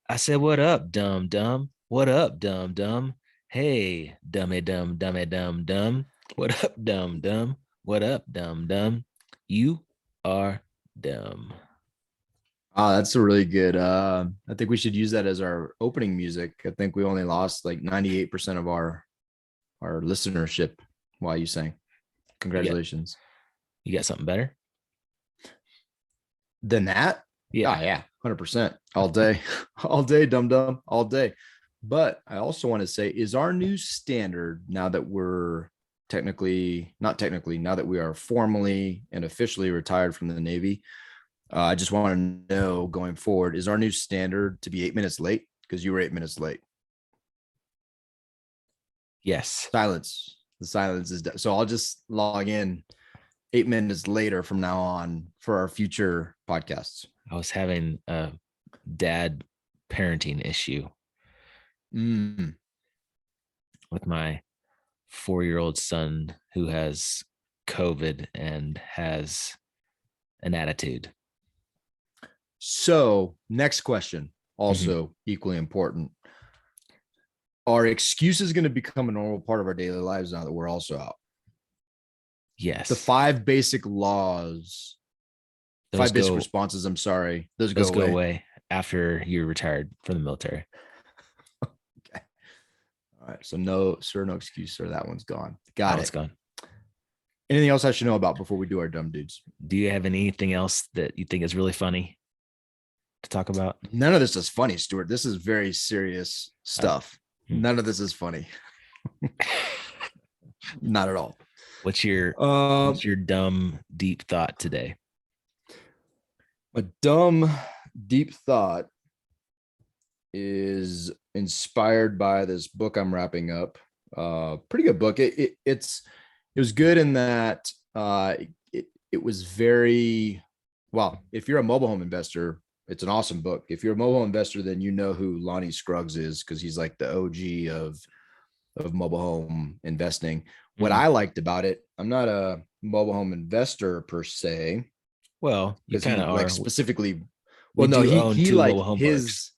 I said, what up, dumb dumb? What up, dumb dumb? Hey, dummy dumb dumb. What up, dumb dumb? What up, dumb dumb? You are dumb. That's a really good. I think we should use that as our opening music. I think we only lost like 98% of our listenership while you sang. You got Congratulations. you got something better? Than that? Yeah. Oh yeah, 100% all day, all day, dum dum, all day. But I also want to say, is our new standard now that we're technically, not technically, now that we are formally and officially retired from the Navy? I just want to know going forward, is our new standard to be 8 minutes late? Because you were 8 minutes late. Yes. Silence. The silence is so I'll just log in 8 minutes later from now on for our future podcasts. I was having a dad parenting issue Mm. with my 4-year-old son who has COVID and has an attitude. So, next question, Mhm. also equally important. Are excuses going to become a normal part of our daily lives now that we're also out? The Yes. five basic laws, Those five basic go responses, I'm sorry, those go those go away. away after you're retired from the military. Okay. All right. So, no, sir, no excuse, sir. That one's gone. That Got one's it. gone. Anything else I should know about before we do our dumb dudes? Do you have anything else that you think is really funny to talk about? None of this is funny, Stuart. This is very serious Uh, stuff. hmm. None of this is funny. Not at all. what's your Um, what's your dumb deep thought today? a dumb, deep thought is inspired by this book I'm wrapping up. Pretty good book. It was good in that it was very well. If you're a mobile home investor, it's an awesome book. If you're a mobile home investor, then you know who Lonnie Scruggs is because he's like the OG of mobile home investing. What Mm. I liked about it, I'm not a mobile home investor per se, Well, you because kind he of like are. specifically, We well, no, do he own he two like mobile home parks. his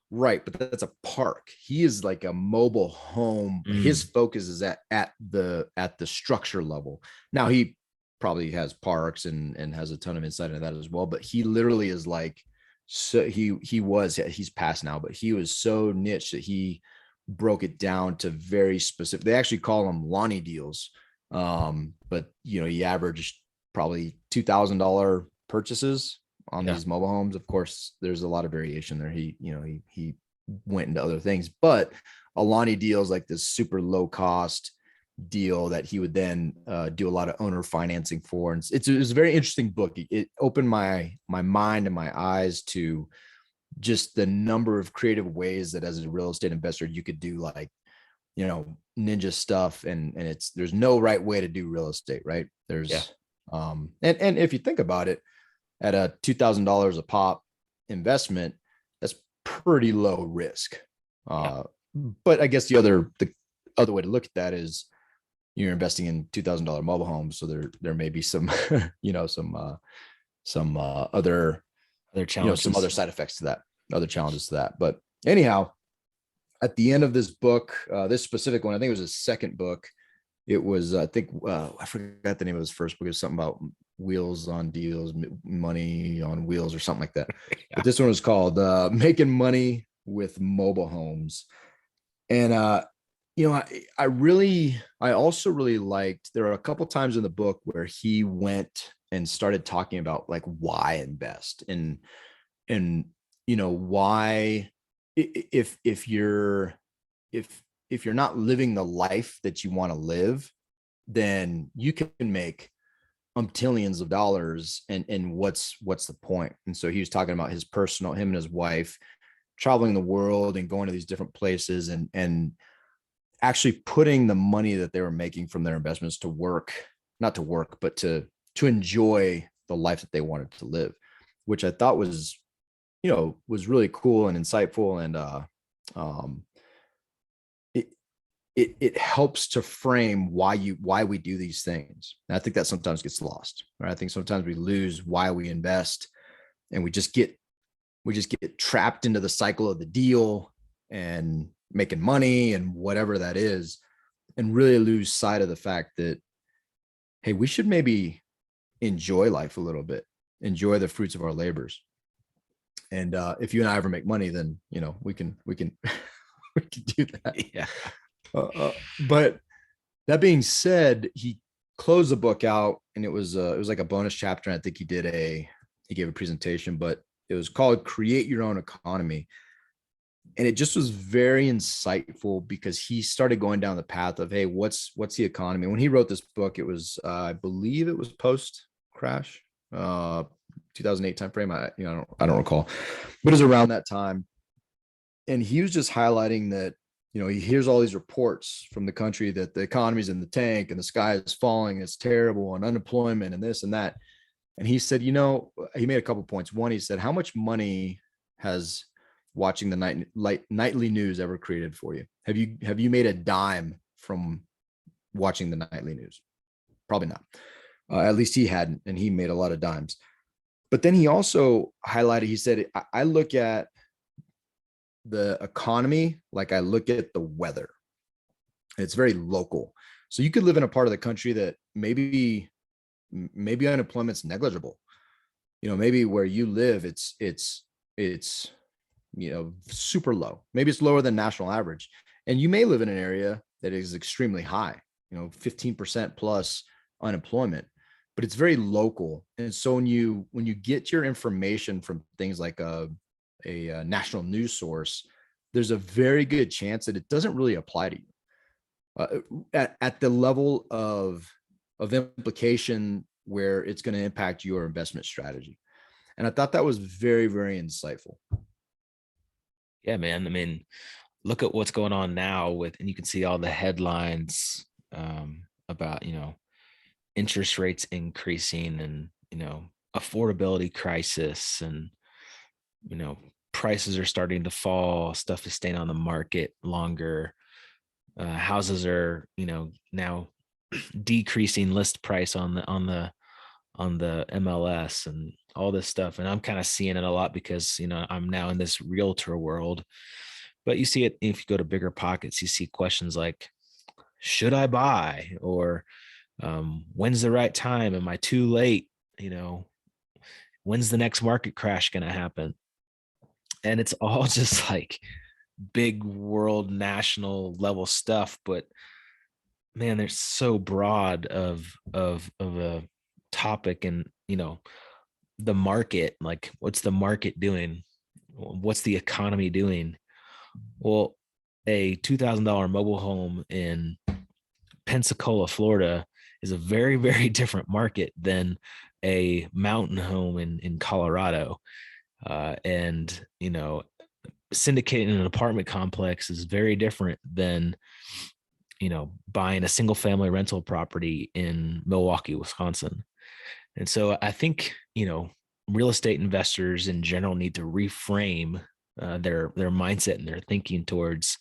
right, but that's a park. He is like a mobile home. His Mm. focus is at the structure level. Now he probably has parks and has a ton of insight into that as well, but he literally is like, so he's passed now, but he was so niche that he broke it down to very specific. They actually call them Lonnie deals. But he averaged probably $2,000 purchases on Yeah. these mobile homes. Of course, there's a lot of variation there. He went into other things, but a Lonnie deal is like this super low cost deal that he would then do a lot of owner financing for. And it's a very interesting book. It opened my mind and my eyes to just the number of creative ways that as a real estate investor you could do, like, ninja stuff. And there's no right way to do real estate, right? Yeah. There's and if you think about it, at a $2,000 a pop investment, that's pretty low risk. Yeah. uh but I guess the other way to look at that is you're investing in $2,000 mobile homes, so there may be some other Other some other challenges. side effects to that, other challenges to that. But anyhow, at the end of this book, this specific one, I think it was his second book. It was, I think, I forgot the name of his first book. It was something about wheels on deals, money on wheels, or something like that. Yeah. But this one was called Making Money with Mobile Homes. And I also really liked. There are a couple times in the book where he went and started talking about like why invest, and why, if you're not living the life that you want to live, then you can make umptillions of dollars, and what's the point? And so he was talking about him and his wife traveling the world and going to these different places, and actually putting the money that they were making from their investments to work, not to work, but to enjoy the life that they wanted to live, which I thought was really cool and insightful. And um it it helps to frame why we do these things. And I think that sometimes gets lost, right? I think sometimes we lose why we invest, and we just get we just get trapped into the cycle of the deal and making money and whatever that is, and really lose sight of the fact that, hey, we should maybe enjoy life a little bit, enjoy the fruits of our labors. And if you and I ever make money, then we can we can do that. Yeah. But that being said, he closed the book out, and it was like a bonus chapter. And I think he gave a presentation, but it was called "Create Your Own Economy," and it just was very insightful because he started going down the path of, hey, what's the economy? When he wrote this book, it was I believe it was post crash, 2008 timeframe. I don't recall, but it was around that time. And he was just highlighting that, he hears all these reports from the country that the economy's in the tank and the sky is falling, it's terrible, and unemployment and this and that. And he said, he made a couple of points. One, he said, how much money has watching the nightly news ever created for you? Have you made a dime from watching the nightly news? Probably not. At least he hadn't, and he made a lot of dimes. But then he also highlighted, he said, I look at the economy like I look at the weather. It's very local. So you could live in a part of the country that maybe unemployment's negligible. Maybe where you live, it's super low. Maybe it's lower than national average. And you may live in an area that is extremely high, 15% plus unemployment, but it's very local. And so when you get your information from things like a national news source, there's a very good chance that it doesn't really apply to you at the level of implication where it's going to impact your investment strategy. And I thought that was very, very insightful. Yeah, man. I mean, look at what's going on now and you can see all the headlines about, interest rates increasing and, affordability crisis, and, prices are starting to fall, stuff is staying on the market longer. Houses are, now decreasing list price on the MLS and all this stuff. And I'm kind of seeing it a lot because, I'm now in this realtor world. But you see it if you go to bigger pockets, you see questions like, should I buy? Or when's the right time? Am I too late? When's the next market crash going to happen? And it's all just like big world national level stuff. But man, they're so broad of a topic. And, the market, like what's the market doing? What's the economy doing? Well, a $2,000 mobile home in Pensacola, Florida is a very, very different market than a mountain home in Colorado. And, syndicating an apartment complex is very different than, buying a single family rental property in Milwaukee, Wisconsin. And so I think, real estate investors in general need to reframe their mindset and their thinking towards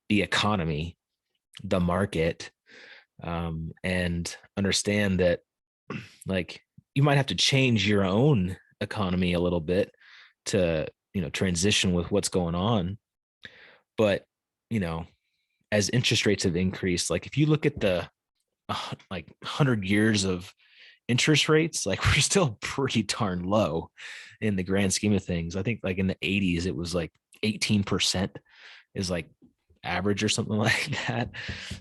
the economy, the market, and understand that like you might have to change your own economy a little bit to, transition with what's going on. But, as interest rates have increased, like if you look at the like 100 years of interest rates, like we're still pretty darn low in the grand scheme of things. I think like in the 80s, it was like 18% is like average or something like that.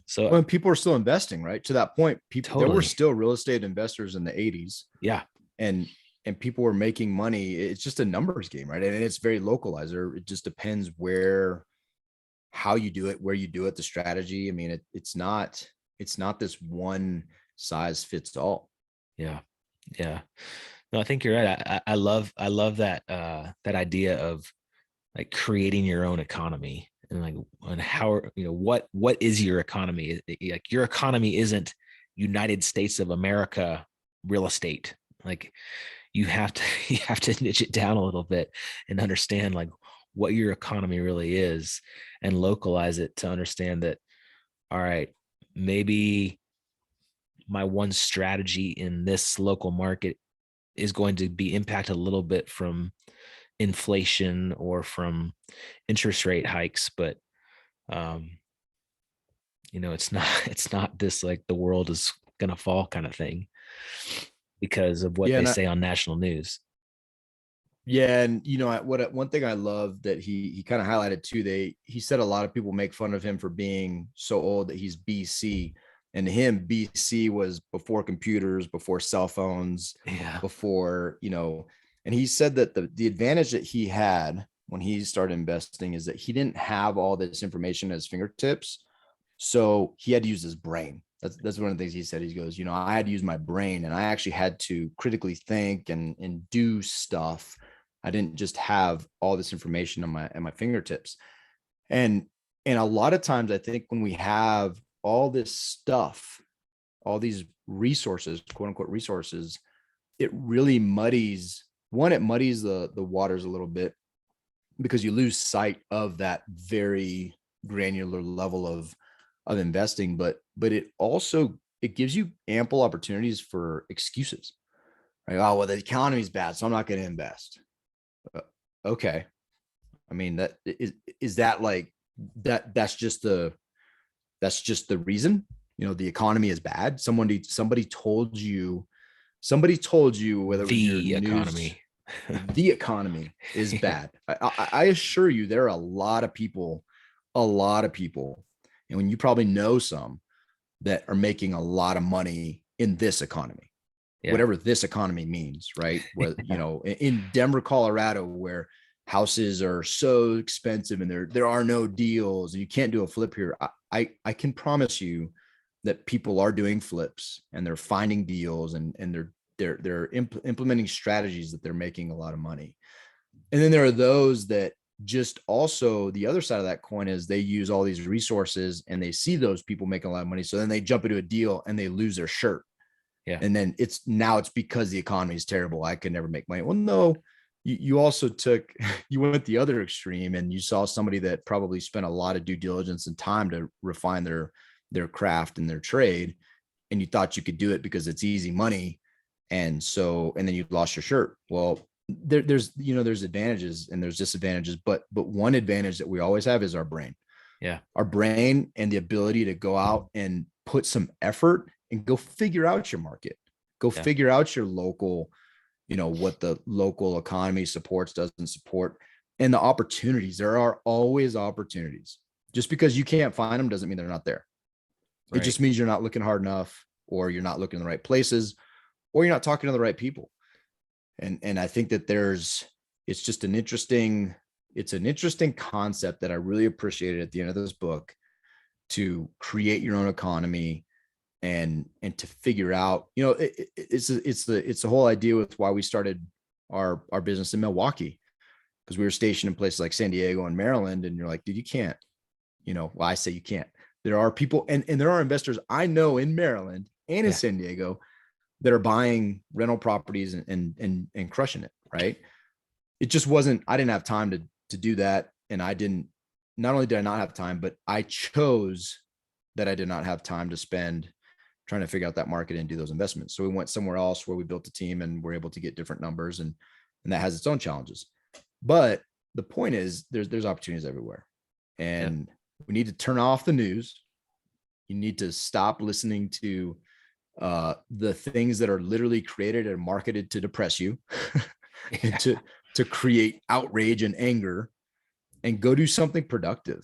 So When people are still investing, right? To that point, there were totally. still real estate investors in the 80s, Yeah. and people were making money. It's just a numbers game, right? And it's very localized. It just depends how you do it, where you do it, the strategy. I mean, it's not this one size fits all. Yeah. Yeah. No, I think you're right. I love that that idea of like creating your own economy, and like on how, what is your economy? Like your economy isn't United States of America real estate. Like you have to you have to niche it down a little bit and understand like what your economy really is, and localize it to understand that, all right, maybe my one strategy in this local market is going to be impacted a little bit from, inflation or from interest rate hikes, but um, it's not it's not this like the world is gonna fall kind of thing because of what Yeah, they and say on national news. yeah, and one thing I love that he kind of highlighted too. He said a lot of people make fun of him for being so old that he's BC, and to him BC was before computers, before cell phones, Yeah. before and he said that the advantage that he had when he started investing is that he didn't have all this information at his fingertips, so he had to use his brain. That's one of the things he said. He goes, I had to use my brain, and I actually had to critically think and do stuff. I didn't just have all this information at my fingertips. And and a lot of times I think when we have all this stuff, all these resources, quote unquote resources, it really muddies it muddies the waters a little bit, because you lose sight of that very granular level of investing. But it also, it gives you ample opportunities for excuses, right? Oh, well, the economy is bad, so I'm not going to invest. uh, okay. I mean, that is that like that's just the reason. The economy is bad. Somebody told you, whether it was your The news, economy. the economy is Yeah. bad. I assure you, there are a lot of people, and when you probably know some that are making a lot of money in this economy, Yeah. whatever this economy means, right? Where, in Denver, Colorado, where houses are so expensive and there are no deals and you can't do a flip here. I can promise you that people are doing flips and they're finding deals, and they're implementing strategies that they're making a lot of money. And then there are those that just, also the other side of that coin is they use all these resources and they see those people making a lot of money, so then they jump into a deal and they lose their shirt. Yeah. And then it's because the economy is terrible, I could never make money. Well, no, you also you went the other extreme, and you saw somebody that probably spent a lot of due diligence and time to refine their craft and their trade, and you thought you could do it because it's easy money, and then you lost your shirt. Well, there's advantages and there's disadvantages, but one advantage that we always have is Yeah. our brain and the ability to go out and put some effort and go figure out your market, go Yeah. figure out your local, what the local economy supports, doesn't support, and the opportunities. There are always opportunities. Just because you can't find them doesn't mean they're not there. It Right. just means you're not looking hard enough, or you're not looking in the right places, or you're not talking to the right people. And I think that it's just an interesting concept that I really appreciated at the end of this book, to create your own economy, and to figure out, it's the whole idea with why we started our business in Milwaukee, because we were stationed in places like San Diego and Maryland, and you're like, dude, you can't, well, I say you can't. There are people, and there are investors I know in Maryland and in Yeah. San Diego that are buying rental properties and crushing it, right? It just wasn't, I didn't have time to do that. And I didn't, not only did I not have time, but I chose that I did not have time to spend trying to figure out that market and do those investments. So we went somewhere else where we built a team and we're able to get different numbers, and that has its own challenges. But the point is, there's opportunities everywhere, Yeah. and we need to turn off the news. You need to stop listening to the things that are literally created and marketed to depress you and Yeah. to create outrage and anger, and go do something productive.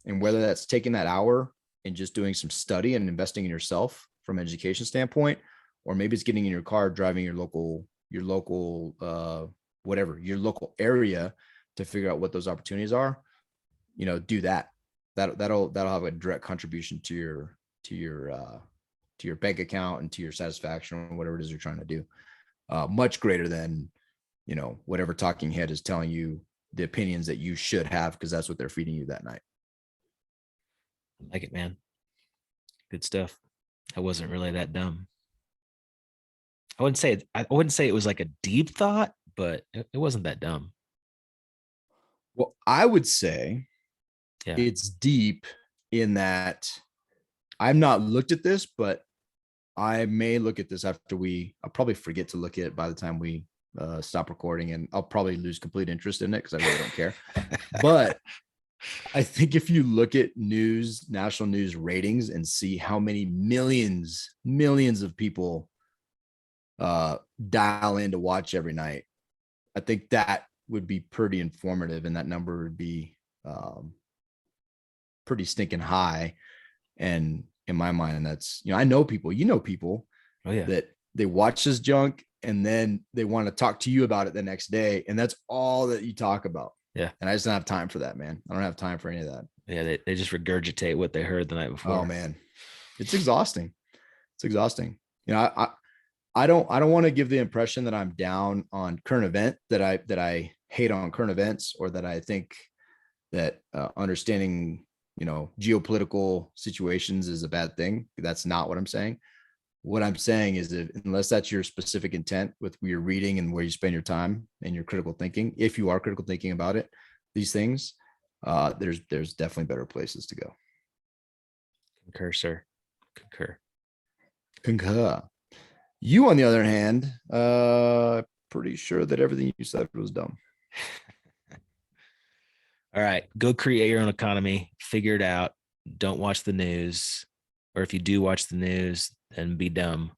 And whether that's taking that hour and just doing some study and investing in yourself from an education standpoint, or maybe it's getting in your car, driving whatever, your local area, to figure out what those opportunities are, do that. That'll have a direct contribution to your bank account and to your satisfaction, or whatever it is you're trying to do. Much greater than, whatever talking head is telling you the opinions that you should have, because that's what they're feeding you that night. I like it, man. Good stuff. I wasn't really that dumb. I wouldn't say it was like a deep thought, but it wasn't that dumb. Well, I would say Yeah. it's deep, in that I've not looked at this, but I may look at this after I'll probably forget to look at it by the time we stop recording, and I'll probably lose complete interest in it because I really don't care. But I think if you look at national news ratings and see how many millions of people dial in to watch every night, I think that would be pretty informative, and that number would be pretty stinking high. And in my mind, that's, I know people, people Oh yeah. that they watch this junk and then they want to talk to you about it the next day, and that's all that you talk about. Yeah. And I just don't have time for that, man. I don't have time for any of that. Yeah, they just regurgitate what they heard the night before. Oh man, it's exhausting. It's exhausting. I don't want to give the impression that I'm down on current event, that I hate on current events, or that I think that understanding, geopolitical situations is a bad thing. That's not what I'm saying. What I'm saying is that unless that's your specific intent with your reading and where you spend your time and your critical thinking, if you are critical thinking about it, these things, there's definitely better places to go. Concur, sir. Concur. You, on the other hand, pretty sure that everything you said was dumb. All right, go create your own economy. Figure it out. Don't watch the news, or if you do watch the news, then be dumb.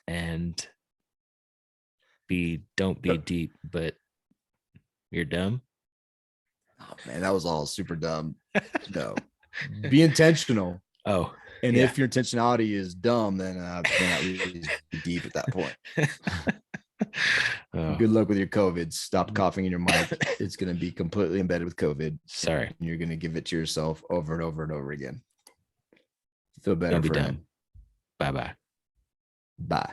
And don't be deep, but you're dumb. Oh man, that was all super dumb. No, be intentional. Oh, and yeah. If your intentionality is dumb, then not really deep at that point. Oh. Good luck with your COVID. Stop coughing in your mic. It's going to be completely embedded with COVID. Sorry. And you're going to give it to yourself over and over and over again. Feel better. Don't be dumb. Bye-bye. Bye.